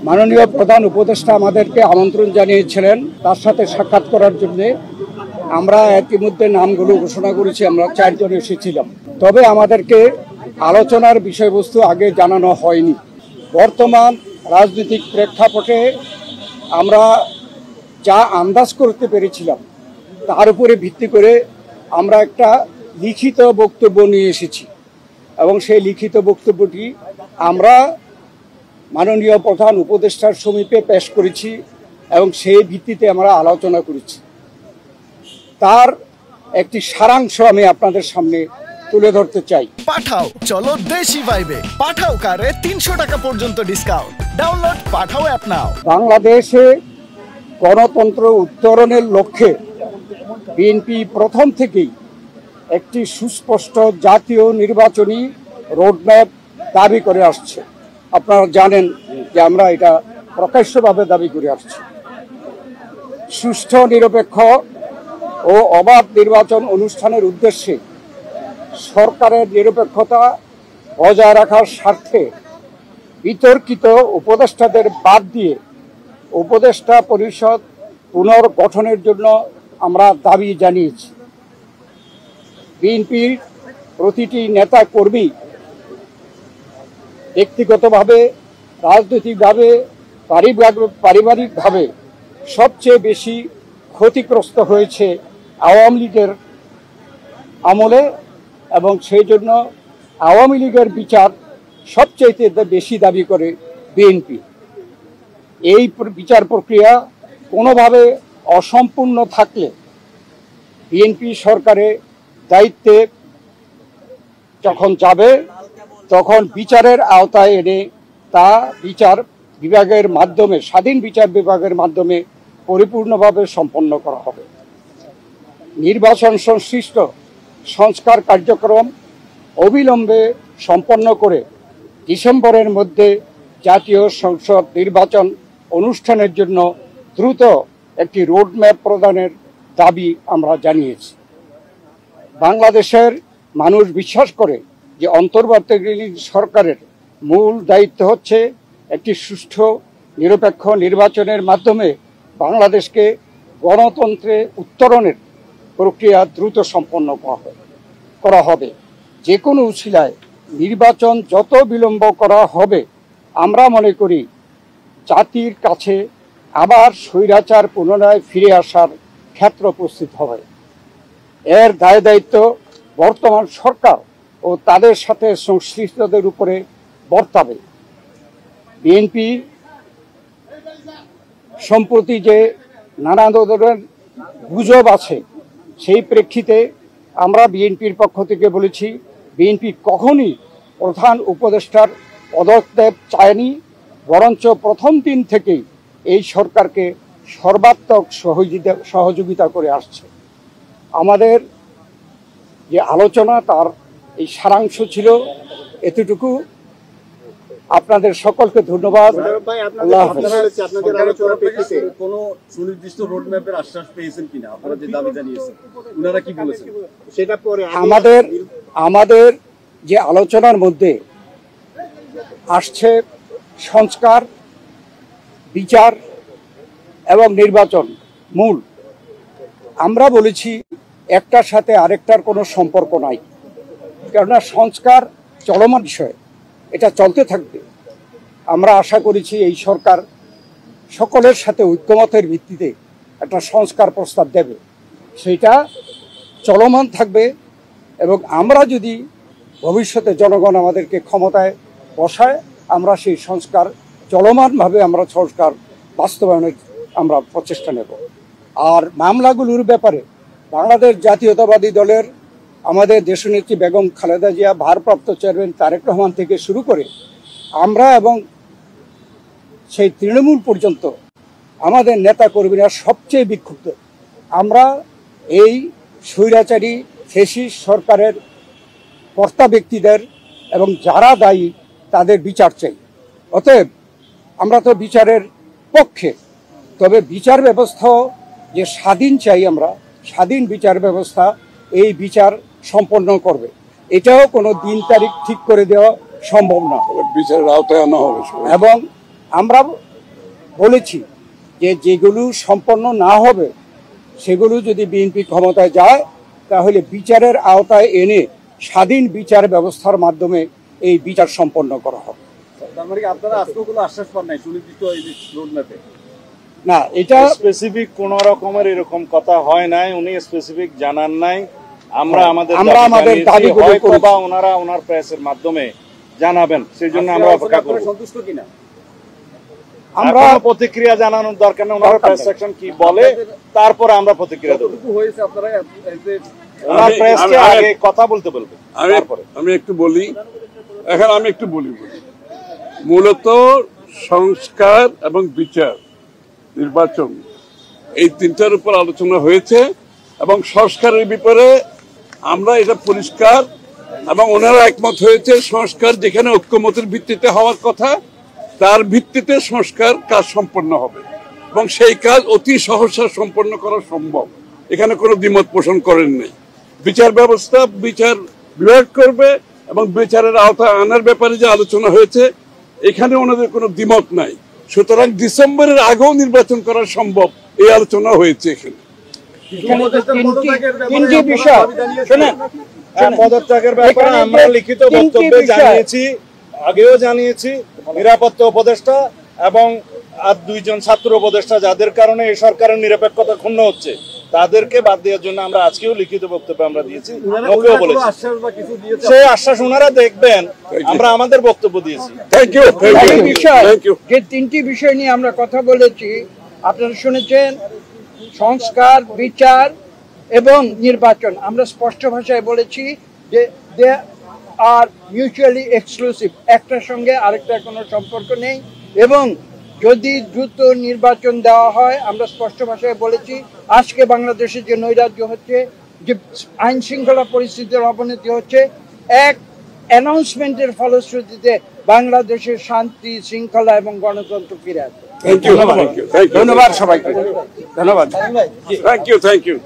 মাননীয় প্রধান উপদেষ্টা আমাদেরকে আমন্ত্রণ জানিয়েছিলেন তার সাথে সাক্ষাৎ করার জন্য। আমরা ইতিমধ্যে নামগুলো ঘোষণা করেছি, আমরা 4 জন এসেছিলাম। তবে আমাদেরকে আলোচনার বিষয়বস্তু আগে জানানো হয়নি। বর্তমান রাজনৈতিক প্রেক্ষাপটে আমরা যা আন্দাজ করতে পেরেছিলাম তার উপরে ভিত্তি করে আমরা একটা লিখিত বক্তব্য নিয়ে এসেছি এবং সেই লিখিত বক্তব্যটি আমরা মাননীয় প্রধান উপদেষ্টার সমীপে পেশ করেছি এবং সেই ভিত্তিতে আমরা আলোচনা করেছি। তার একটি সারাংশ আমি আপনাদের সামনে তুলে ধরতে চাই। পাঠাও চলো দেশি ভাইবে, পাঠাও কারে 300 টাকা পর্যন্ত ডিসকাউন্ট। ডাউনলোড পাঠাও অ্যাপ নাও। বাংলাদেশে গণতন্ত্র উত্তরণের লক্ষ্যে বিএনপি প্রথম থেকেই একটি সুস্পষ্ট জাতীয় নির্বাচনী রোডম্যাপ দাবি করে আসছে। আপনারা জানেন যে আমরা এটা প্রকাশ্যভাবে দাবি করে আসছি। সুষ্ঠু, নিরপেক্ষ ও অবাধ নির্বাচন অনুষ্ঠানের উদ্দেশ্যে সরকারের নিরপেক্ষতা বজায় রাখার স্বার্থে বিতর্কিত উপদেষ্টাদের বাদ দিয়ে উপদেষ্টা পরিষদ পুনর্গঠনের জন্য আমরা দাবি জানিয়েছি। বিএনপির প্রতিটি নেতা কর্মী ব্যক্তিগতভাবে, রাজনৈতিকভাবে, পারিবারিকভাবে সবচেয়ে বেশি ক্ষতিগ্রস্ত হয়েছে আওয়ামী লীগের আমলে এবং সেই জন্য আওয়ামী লীগের বিচার সবচেয়ে বেশি দাবি করে বিএনপি। এই বিচার প্রক্রিয়া কোনোভাবে অসম্পূর্ণ থাকলে বিএনপি সরকারের দায়িত্বে যখন যাবে তখন বিচারের আওতায় এনে তা বিচার বিভাগের মাধ্যমে, স্বাধীন বিচার বিভাগের মাধ্যমে পরিপূর্ণভাবে সম্পন্ন করা হবে। নির্বাচন সংশ্লিষ্ট সংস্কার কার্যক্রম অবিলম্বে সম্পন্ন করে ডিসেম্বরের মধ্যে জাতীয় সংসদ নির্বাচন অনুষ্ঠানের জন্য দ্রুত একটি রোডম্যাপ প্রদানের দাবি আমরা জানিয়েছি। বাংলাদেশের মানুষ বিশ্বাস করে যে অন্তর্বর্তীকালীন সরকারের মূল দায়িত্ব হচ্ছে একটি সুষ্ঠু, নিরপেক্ষ নির্বাচনের মাধ্যমে বাংলাদেশকে গণতন্ত্রে উত্তরণের প্রক্রিয়া দ্রুত সম্পন্ন করা হবে। যে কোনো উছিলায় নির্বাচন যত বিলম্ব করা হবে, আমরা মনে করি জাতির কাছে আবার স্বৈরাচার পুনরায় ফিরে আসার ক্ষেত্র প্রস্তুত হবে। এর দায় দায়িত্ব বর্তমান সরকার ও তাদের সাথে সংশ্লিষ্টদের উপরে বর্তাবে। বিএনপি সম্প্রতি যে নানা ধরনের গুজব আছে, সেই প্রেক্ষিতে আমরা বিএনপির পক্ষ থেকে বলেছি, বিএনপি কখনই প্রধান উপদেষ্টার পদত্যাগ চায়নি, বরঞ্চ প্রথম দিন থেকেই এই সরকারকে সর্বাত্মক সহযোগিতা করে আসছে। আমাদের যে আলোচনা তার এই সারাংশ ছিল এতটুকু। আপনাদের সকলকে ধন্যবাদ। আল্লাহ হাফেজ। কোনো সুনির্দিষ্ট রোডম্যাপের আশ্বাস পেয়েছেন কিনা? আপনারা যে দাবি জানিয়েছেন ওনারা কি বলেছেন সেটা পরে? আমাদের যে আলোচনার মধ্যে আসছে সংস্কার, বিচার এবং নির্বাচন মূল। আমরা বলেছি একটার সাথে আরেকটার কোনো সম্পর্ক নাই, কেননা সংস্কার চলমান বিষয়, এটা চলতে থাকবে। আমরা আশা করেছি এই সরকার সকলের সাথে ঐক্যমতের ভিত্তিতে একটা সংস্কার প্রস্তাব দেবে, সেটা চলমান থাকবে। এবং আমরা যদি ভবিষ্যতে জনগণ আমাদেরকে ক্ষমতায় বসায়, আমরা সেই সংস্কার চলমানভাবে আমরা সংস্কার বাস্তবায়নের আমরা প্রচেষ্টা নেব। আর মামলাগুলোর ব্যাপারে বাংলাদেশ জাতীয়তাবাদী দলের আমাদের দেশনেত্রী বেগম খালেদা জিয়া, ভারপ্রাপ্ত চেয়ারম্যান তারেক রহমান থেকে শুরু করে আমরা এবং সেই তৃণমূল পর্যন্ত আমাদের নেতা কর্মীরা সবচেয়ে বিক্ষুব্ধ। আমরা এই স্বৈরাচারী ফ্যাসিস্ট সরকারের কর্তা ব্যক্তিদের এবং যারা দায়ী তাদের বিচার চাই। অতএব আমরা তো বিচারের পক্ষে, তবে বিচার ব্যবস্থা যে স্বাধীন চাই, আমরা স্বাধীন বিচার ব্যবস্থা এই বিচার সম্পন্ন করবে। এটাও কোনো দিন তারিখ ঠিক করে দেওয়া সম্ভব না, বিচারের আওতায় আনা হবে। এবং আমরা বলেছি যে যেগুলো সম্পন্ন না হবে সেগুলো যদি বিএনপি ক্ষমতায় যায় তাহলে বিচারের আওতায় এনে স্বাধীন বিচার ব্যবস্থার মাধ্যমে এই বিচার সম্পন্ন করা হবে। তার মানে কি আপনারা আজকেও কোনো আশ্বাস পান নাই সুনির্দিষ্ট এই রোড ম্যাপে? না, এটা স্পেসিফিক কোন রকমের এরকম কথা হয় নাই, উনি স্পেসিফিক জানান নাই। আমরা আমাদের দাবিগুলো হয়তো বা ওনারা ওনার প্রেসের মাধ্যমে জানাবেন, সেই জন্য আমরা অপেক্ষা করব। সন্তুষ্ট কিনা? আমরা প্রতিক্রিয়া জানানোর দরকার নেই, ওনার প্রেস সেকশন কি বলে তারপরে আমরা প্রতিক্রিয়া দেব। কতটুকু হয়েছে আপনারা ওনার প্রেসকে আগে কথা বলতে বলবেন তারপরে। আমি একটু বলি, এখন আমি একটু বলি মূলত সংস্কার এবং বিচার, নির্বাচন, এই তিনটার উপর আলোচনা হয়েছে এবং সংস্কারের ব্যাপারে আমরা এটা পরিষ্কার এবং ওনারা একমত হয়েছে সংস্কার যেখানে ঐক্যমতের ভিত্তিতে হওয়ার কথা তার ভিত্তিতে সংস্কার কাজ সম্পন্ন হবে এবং সেই কাজ অতি সহসা সম্পন্ন করা সম্ভব, এখানে কোনো দ্বিমত পোষণ করেন নাই। বিচার ব্যবস্থা বিচার বিভাগ করবে এবং বিচারের আওতা আনার ব্যাপারে যে আলোচনা হয়েছে এখানে ওনাদের কোনো দ্বিমত নাই, সুতরাং ডিসেম্বরের আগেও নির্বাচন করা সম্ভব এই আলোচনা হয়েছে। এখানে তিনটি বিষয় শোনেন, পদত্যাগের ব্যাপারে আমরা লিখিত বক্তব্যে জানিয়েছি, আগেও জানিয়েছি। নিরাপত্তা উপদেষ্টা এবং আর দুইজন ছাত্র উপদেষ্টা যাদের কারণে এই সরকারের নিরপেক্ষতা ক্ষুণ্ণ হচ্ছে তাদেরকে বাদ দেওয়ার জন্য আমরা আজকেও লিখিত বক্তব্য আমরা দিয়েছি, ওকেও বলেছি। সেই আশ্বাস ওনারা দেখবেন, আমরা আমাদের বক্তব্য দিয়েছি। যে তিনটি বিষয় নিয়ে আমরা কথা বলেছি আপনারা শুনেছেন, সংস্কার, বিচার এবং নির্বাচন। আমরা স্পষ্ট ভাষায় বলেছি যে দে আর মিউচুয়ালি এক্সক্লুসিভ, একটার সঙ্গে আরেকটার কোনো সম্পর্ক নেই এবং যদি দ্রুত নির্বাচন দেওয়া হয়, আমরা স্পষ্ট ভাষায় বলেছি আজকে বাংলাদেশে যে নৈরাজ্য হচ্ছে, যে আইন শৃঙ্খলা পরিস্থিতির অবনতি হচ্ছে, এক অ্যানাউন্সমেন্টের ফলশ্রুতিতে বাংলাদেশের শান্তি, শৃঙ্খলা এবং গণতন্ত্র ফিরে আসবে। ধন্যবাদ সবাইকে, ধন্যবাদ, থ্যাংক ইউ।